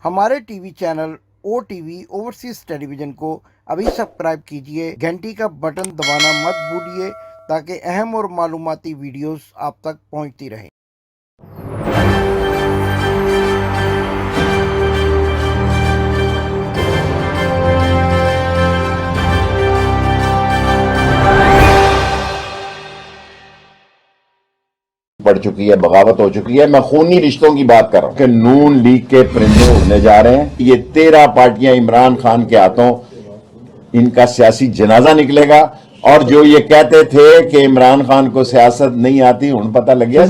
हमारे TV channel OTV overseas television को अभी सब्सक्राइब कीजिए, घंटी का बटन दबाना मत भूलिए ताकि अहम और मालूमाती वीडियोस आप तक पहुंचती रहें। बढ़ चुकी है, बगावत हो चुकी है। मैं खूनी रिश्तों की बात कर रहा हूं कि नून लीग के परिंदे उड़ने जा रहे हैं। ये 13 पार्टियां इमरान खान के हाथों इनका सियासी जनाजा निकलेगा। और जो ये कहते थे कि इमरान खान को सियासत नहीं आती, उन पता लग गया। और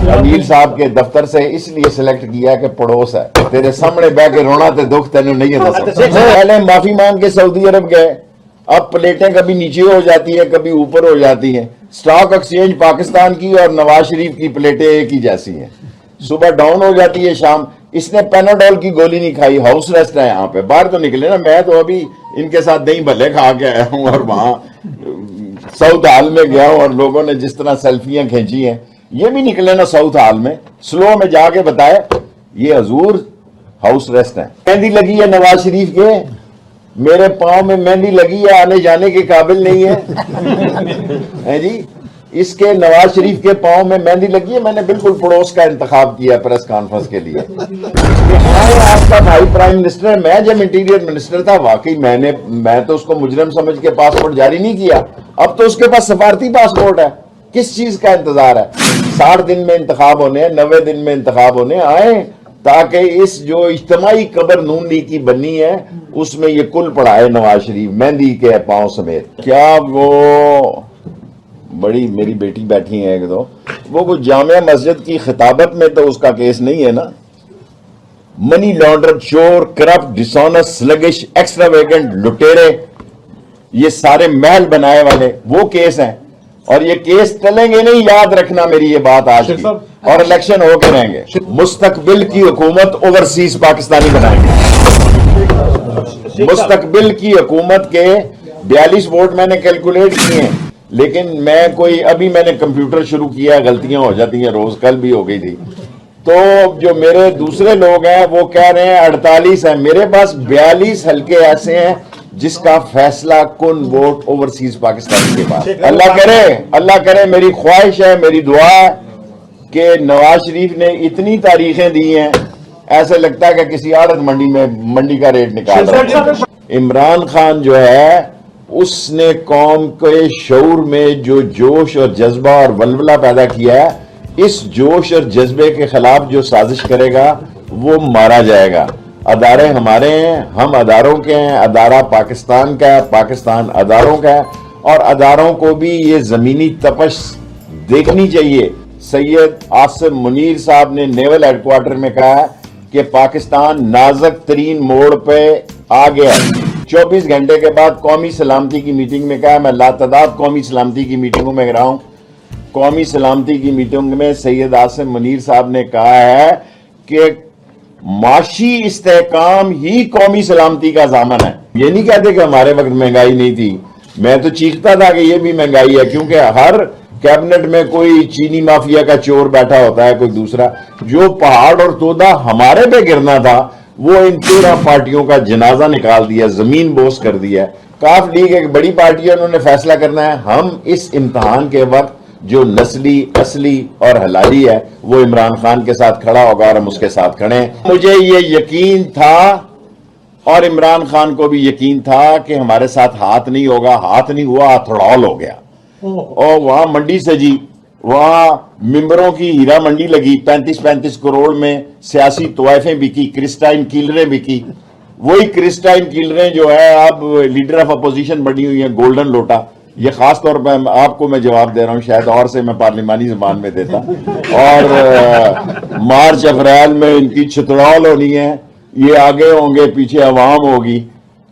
अमीर साहब के दफ्तर से इसलिए सिलेक्ट किया कि पड़ोस है, तेरे सामने बह के रोना ते दुख तेन नहीं है। पहले माफी मांग के सऊदी अरब गए, अब प्लेटें कभी नीचे हो जाती है, कभी ऊपर हो जाती हैं। स्टॉक एक्सचेंज पाकिस्तान की और नवाज शरीफ की प्लेटें एक ही जैसी हैं, सुबह डाउन हो जाती है, शाम। इसने पेनाडोल की गोली नहीं खाई, हाउस रेस्ट है यहाँ पे। बाहर तो निकले ना, मैं तो अभी इनके साथ दही भल्ले खा के आया हूँ और वहां साउथ हाल में गया हूँ और लोगों ने जिस तरह सेल्फियां खींची हैं, ये भी निकले ना साउथ हाल में, स्लो में जाके बताए ये हजूर हाउस रेस्ट है। मेहंदी लगी है नवाज शरीफ के, मेरे पांव में मेहंदी लगी है, आने जाने के काबिल नहीं है जी। इसके नवाज शरीफ के पांव में मेहंदी लगी है। मैंने बिल्कुल पड़ोस का इंतखाब किया प्रेस कॉन्फ्रेंस के लिए। आपका भाई प्राइम मिनिस्टर, मैं जब इंटीरियर मिनिस्टर था, वाकई मैं तो उसको मुजरिम समझ के पासपोर्ट जारी नहीं किया। अब तो उसके पास सफारती पासपोर्ट है। किस चीज का इंतजार है? 60 दिन में इंतखाब होने, 90 दिन में इंतखाब होने आए, ताकि इस जो इज्तिमाई कब्र नून लीग की बनी है उसमें ये कुल पढ़ाए नवाज शरीफ मेहंदी के पांव समेत। क्या वो बड़ी मेरी बेटी बैठी है एक दो, वो जामिया मस्जिद की खिताबत में तो उसका केस नहीं है ना? मनी लॉन्डर, चोर, करप्ट, डिसऑनेस्ट, स्लगिश, एक्स्ट्रावेगेंट, लुटेरे, ये सारे महल बनाए वाले वो केस हैं। और ये केस टलेंगे नहीं, याद रखना मेरी ये बात आज की। और इलेक्शन होके रहेंगे। मुस्तकबिल की हुकूमत ओवरसीज पाकिस्तानी बनाएंगे। मुस्तकबिल की हुकूमत के 42 वोट मैंने कैलकुलेट किए हैं, लेकिन अभी मैंने कंप्यूटर शुरू किया, गलतियां हो जाती हैं रोज, कल भी हो गई थी। तो जो मेरे दूसरे लोग हैं वो कह रहे हैं 48 है, मेरे पास 42 हल्के ऐसे हैं जिसका फैसला कुन वोट ओवरसीज पाकिस्तान के पास। अल्लाह करे, मेरी ख्वाहिश है, मेरी दुआ है कि नवाज शरीफ ने इतनी तारीखें दी हैं, ऐसे लगता है कि किसी आड़त मंडी का रेट निकाल रहा है। इमरान खान जो है, उसने कौम के शऊर में जो जोश और जज्बा और वलवला पैदा किया है, इस जोश और जज्बे के खिलाफ जो साजिश करेगा वो मारा जाएगा। अदारे हमारे हैं, हम अदारों के हैं, अदारा पाकिस्तान का है, पाकिस्तान अदारों का है। और अदारों को भी ये जमीनी तपश देखनी चाहिए। सैयद आसिम मुनीर साहब ने नेवल हेडक्वार्टर में कहा कि पाकिस्तान नाजुक तरीन मोड़ पे आ गया। 24 घंटे के बाद कौमी सलामती की मीटिंग में कहा, मैं लातादाद कौमी सलामती की मीटिंगों में रहा हूं। कौमी सलामती की मीटिंग में सैयद आसिम मुनीर साहब ने कहा है कि माशी इस्तेहकाम ही कौमी सलामती का ज़ामन है। ये नहीं कहते कि हमारे वक्त महंगाई नहीं थी। मैं तो चीखता था कि ये भी महंगाई है, क्योंकि हर कैबिनेट में कोई चीनी माफिया का चोर बैठा होता है, कोई दूसरा। जो पहाड़ और तोदा हमारे पे गिरना था, वो इन 13 पार्टियों का जनाजा निकाल दिया, जमीन बोस कर दिया। काफ लीग एक बड़ी पार्टी है, उन्होंने फैसला करना है। हम इस इम्तहान के वक्त जो नस्ली, असली और हलाली है, वो इमरान खान के साथ खड़ा होगा और हम उसके साथ खड़े हैं। मुझे ये यकीन था और इमरान खान को भी यकीन था कि हमारे साथ हाथ नहीं होगा। हाथ नहीं हुआ, हथड़ौल हो गया। और वहां मंडी सजी, वहां मिंबरों की हीरा मंडी लगी, 35-35 करोड़ में सियासी तोहफें बिकी, क्रिस्टाइन कीलरें बिकी। वही क्रिस्टाइन कीलरें जो है अब लीडर ऑफ अपोजिशन बनी हुई है, गोल्डन लोटा। ये खास तौर पर आपको मैं जवाब दे रहा हूं, शायद और से मैं पार्लिमानी जबान में देता। और मार्च अप्रैल में इनकी छतड़ौल होनी है। ये आगे होंगे, पीछे अवाम होगी।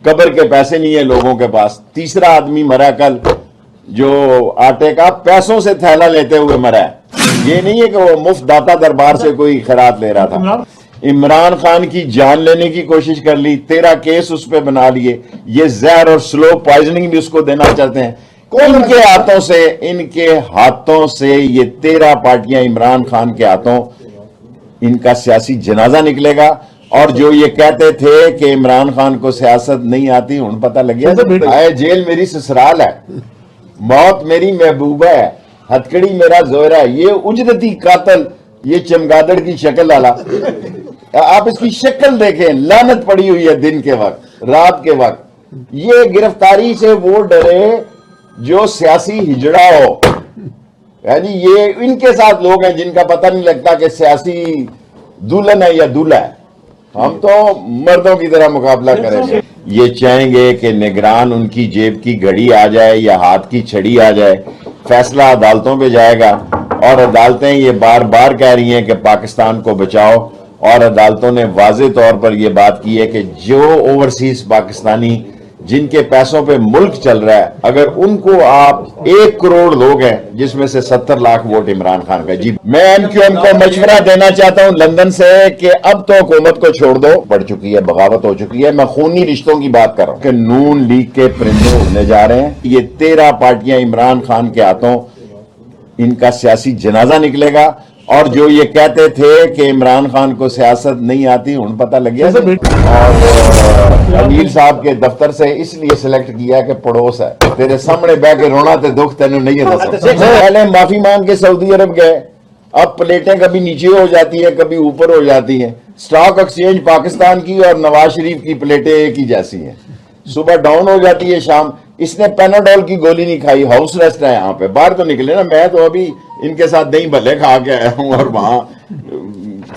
कब्र के पैसे नहीं है लोगों के पास। तीसरा आदमी मरा कल, जो आटे का पैसों से थैला लेते हुए मरा है। ये नहीं है कि वो मुफ्त दाता दरबार से कोई खैरात ले रहा था। इमरान खान की जान लेने की कोशिश कर ली, 13 केस उस पर बना लिए। ये जहर और स्लो पॉइजनिंग भी उसको देना चाहते हैं। इनके हाथों से ये 13 पार्टियां इमरान खान के हाथों इनका सियासी जनाजा निकलेगा। और जो ये कहते थे कि इमरान खान को सियासत नहीं आती, हुण पता लग गया। आए जेल मेरी ससुराल है, मौत मेरी महबूबा है, हथकड़ी मेरा जोहरा है। ये उजरती कातल, ये चमगादड़ की शक्ल वाला, आप इसकी शक्ल देखें, लानत पड़ी हुई है दिन के वक्त, रात के वक्त। ये गिरफ्तारी से वो डरे जो सियासी हिजड़ा हो, यानी ये इनके साथ लोग हैं जिनका पता नहीं लगता कि सियासी दुल्हन है या दूल्हा है। हम तो मर्दों की तरह मुकाबला करेंगे। ये चाहेंगे कि निगरान उनकी जेब की घड़ी आ जाए या हाथ की छड़ी आ जाए, फैसला अदालतों पे जाएगा। और अदालतें ये बार बार कह रही हैं कि पाकिस्तान को बचाओ, और अदालतों ने वाज़े तौर पर यह बात की है कि जो ओवरसीज पाकिस्तानी जिनके पैसों पे मुल्क चल रहा है, अगर उनको आप 1 करोड़ लोग हैं जिसमें से 70 लाख वोट इमरान खान का। जी, मैं एमक्यूएम को मशवरा देना चाहता हूं लंदन से कि अब तो हुकूमत को छोड़ दो, बढ़ चुकी है, बगावत हो चुकी है। मैं खूनी रिश्तों की बात कर रहा हूं कि नून लीग के परिंदे उड़ने जा रहे हैं। ये 13 पार्टियां इमरान खान के हाथों, इनका सियासी जनाजा निकलेगा। और जो ये कहते थे कि इमरान खान को सियासत नहीं आती, हुण पता लग गया। और अमीर साहब के दफ्तर से इसलिए सिलेक्ट किया कि पड़ोस है, तेरे सामने बह के रोना ते दुख तेन नहीं दस सकता। पहले माफी मांग के सऊदी अरब गए, अब प्लेटें कभी नीचे हो जाती है, कभी ऊपर हो जाती हैं। स्टॉक एक्सचेंज पाकिस्तान की और नवाज शरीफ की प्लेटें एक ही जैसी हैं, सुबह डाउन हो जाती है, शाम। इसने पेनाडोल की गोली नहीं खाई, हाउस रेस्ट है यहाँ पे। बाहर तो निकले ना, मैं तो अभी इनके साथ दही भल्ले खा के आया हूँ और वहां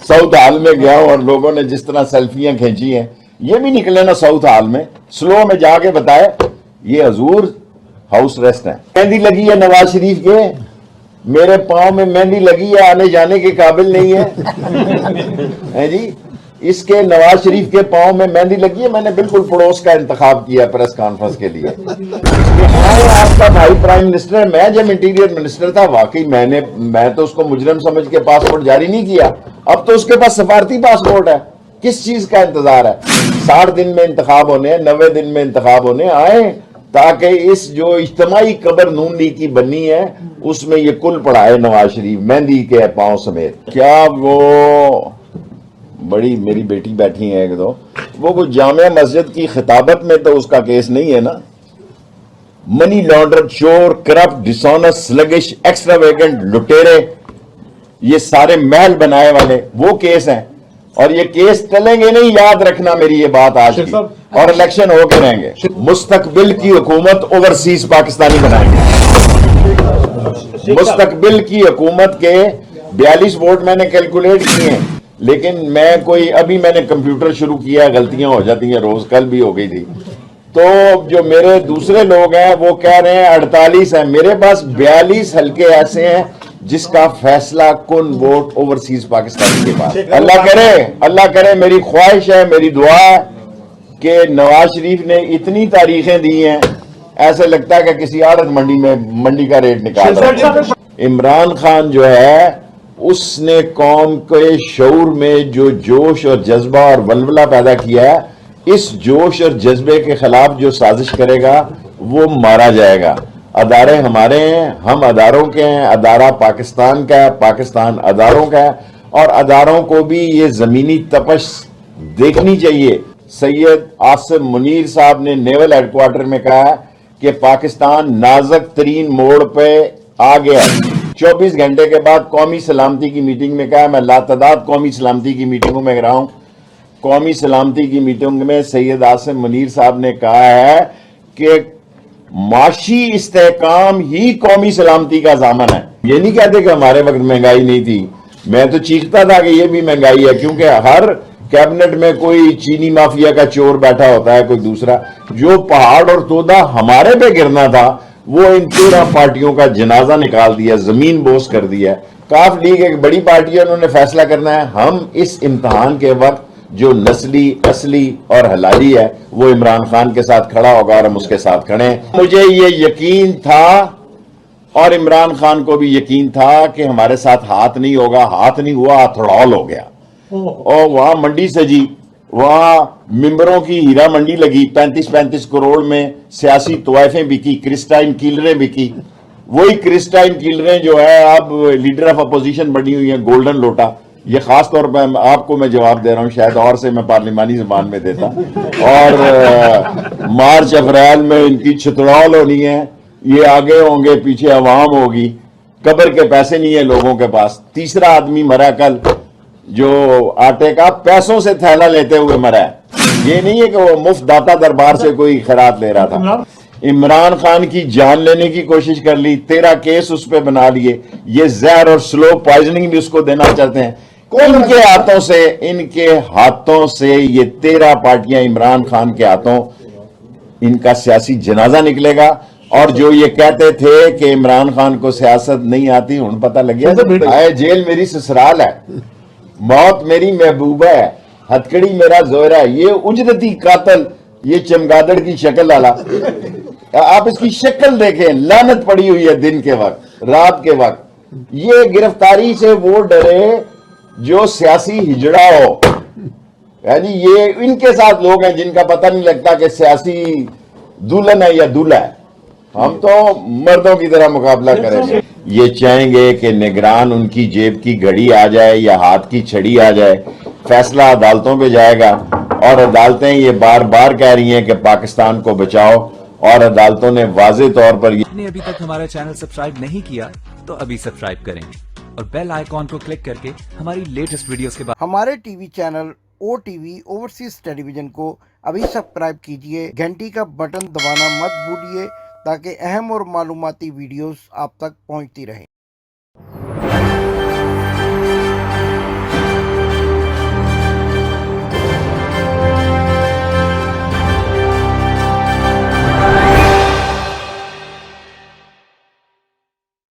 साउथ हाल में गया हूँ, और लोगों ने जिस तरह सेल्फियां खींची हैं, ये भी निकले ना साउथ हाल में, स्लो में जाके बताए ये हजूर हाउस रेस्ट है। मेहंदी लगी है नवाज शरीफ के, मेरे पांव में मेहंदी लगी है, आने जाने के काबिल नहीं है जी। इसके नवाज शरीफ के पांव में मेहंदी लगी है। मैंने बिल्कुल पड़ोस का इंतखाब किया प्रेस कॉन्फ्रेंस के लिए। आपका भाई प्राइम मिनिस्टर, मैं जब इंटीरियर मिनिस्टर था, वाकई मैं तो उसको मुजरिम समझ के पासपोर्ट जारी नहीं किया। अब तो उसके पास सफारती पासपोर्ट है, किस चीज का इंतजार है? 60 दिन में इंतखाब होने, 90 दिन में इंतखाब होने आए, ताकि इस जो इज्तिमाई कब्र नून लीग की बनी है उसमें ये कुल पढ़ाए नवाज शरीफ, मेहंदी के पांव समेत। क्या वो बड़ी मेरी बेटी बैठी है एक दो, वो कुछ जामिया मस्जिद की खिताबत में तो उसका केस नहीं है ना? मनी लॉन्डर, चोर, करप्ट, डिसऑनेस्ट, स्लगिश, एक्स्ट्रावेगेंट, लुटेरे, ये सारे महल बनाए वाले वो केस हैं। और ये केस टलेंगे नहीं, याद रखना मेरी ये बात आज की। और इलेक्शन होके रहेंगे। मुस्तकबिल की हुकूमत ओवरसीज पाकिस्तानी बनाएंगे। मुस्तकबिल की हुकूमत के 42 वोट मैंने कैलकुलेट किए हैं, लेकिन मैंने कंप्यूटर शुरू किया, गलतियां हो जाती हैं रोज, कल भी हो गई थी। तो जो मेरे दूसरे लोग हैं वो कह रहे हैं 48 है, मेरे पास 42 हल्के ऐसे हैं जिसका फैसला कुन वोट ओवरसीज पाकिस्तान के पास। अल्लाह करे, मेरी ख्वाहिश है, मेरी दुआ है कि नवाज शरीफ ने इतनी तारीखें दी हैं, ऐसे लगता है कि किसी आड़त मंडी का रेट निकाल रहा है। इमरान खान जो है, उसने कौम के शऊर में जो जोश और जज्बा और वलवला पैदा किया है, इस जोश और जज्बे के खिलाफ जो साजिश करेगा वो मारा जाएगा। अदारे हमारे हैं, हम अदारों के हैं, अदारा पाकिस्तान का है, पाकिस्तान अदारों का है, और अदारों को भी ये जमीनी तपश देखनी चाहिए। सैयद आसिम मुनीर साहब ने नेवल हेडक्वार्टर में कहा कि पाकिस्तान नाजुक तरीन मोड़ पे आ गया। 24 घंटे के बाद कौमी सलामती की मीटिंग में कहा, मैं लातदाद कौमी सलामती की मीटिंगों में रहा हूं। कौमी सलामती की मीटिंग में सैयद आसिम मुनीर साहब ने कहा है कि माशी इस्तेहकाम ही कौमी सलामती का ज़ामन है। ये नहीं कहते कि हमारे वक्त महंगाई नहीं थी, मैं तो चीखता था कि ये भी महंगाई है, क्योंकि हर कैबिनेट में कोई चीनी माफिया का चोर बैठा होता है, कोई दूसरा। जो पहाड़ और तोदा हमारे पे गिरना था, वो इन 13 पार्टियों का जनाजा निकाल दिया, जमीन बोस कर दिया। काफ लीग एक बड़ी पार्टी है, उन्होंने फैसला करना है। हम इस इम्तहान के वक्त जो नस्ली, असली और हलाली है, वो इमरान खान के साथ खड़ा होगा और हम उसके साथ खड़े हैं। मुझे ये यकीन था और इमरान खान को भी यकीन था कि हमारे साथ हाथ नहीं होगा। हाथ नहीं हुआ, हथड़ौल हो गया। और वहां मंडी सजी, वहां मिंबरों की हीरा मंडी लगी, 35-35 करोड़ में सियासी तोयफें बिकी, क्रिस्टाइन कीलरें बिकी। वही क्रिस्टाइन कीलरें जो है अब लीडर ऑफ अपोजिशन बनी हुई है, गोल्डन लोटा। یہ خاص طور پہ آپ کو میں جواب دے رہا ہوں, شاید اور سے میں پارلیمانی زبان میں دیتا, اور مارچ اپریل میں ان کی چھتڑول ہونی ہے, یہ آگے ہوں گے پیچھے عوام ہوگی, قبر کے پیسے نہیں ہیں لوگوں کے پاس. تیسرا آدمی مرا کل جو آٹے کا پیسوں سے تھیلا لیتے ہوئے مرا ہے, یہ نہیں ہے کہ وہ مفت داتا دربار سے کوئی خیرات لے رہا تھا. عمران خان کی جان لینے کی کوشش کر لی, 13 کیس اس پہ بنا لیے, یہ زہر اور سلو پوائزننگ بھی اس کو دینا چاہتے ہیں. ان کے ہاتھوں سے یہ 13 پارٹیاں عمران خان کے ہاتھوں ان کا سیاسی جنازہ نکلے گا. اور جو یہ کہتے تھے کہ عمران خان کو سیاست نہیں آتی, ہن پتہ لگ گیا آئے جیل میری سسرال ہے, موت میری محبوبہ ہے, ہتکڑی میرا زہرا ہے. یہ اجرتی قاتل, یہ چمگادڑ کی شکل والا, آپ اس کی شکل دیکھیں, لعنت پڑی ہوئی ہے دن کے وقت رات کے وقت. یہ گرفتاری سے وہ ڈرے جو سیاسی ہجڑا ہو, یعنی یہ ان کے ساتھ لوگ ہیں جن کا پتہ نہیں لگتا کہ سیاسی دلہن ہے یا دولہا ہے. ہم تو مردوں کی طرح مقابلہ کریں گے. یہ چاہیں گے کہ نگران ان کی جیب کی گھڑی آ جائے یا ہاتھ کی چھڑی آ جائے, فیصلہ عدالتوں پہ جائے گا, اور عدالتیں یہ بار بار کہہ رہی ہیں کہ پاکستان کو بچاؤ, اور عدالتوں نے واضح طور پر آپ نے ابھی تک ہمارا چینل سبسکرائب نہیں کیا تو ابھی سبسکرائب کریں اور بیل آئیکن کو کلک کر کے ہماری لیٹسٹ ویڈیوز کے بعد ہمارے T V channel O T V overseas television کو ابھی سبسکرائب کیجئے, گھنٹی کا بٹن دبانا مت بھولیے تاکہ اہم اور معلوماتی ویڈیوز آپ تک پہنچتی رہیں.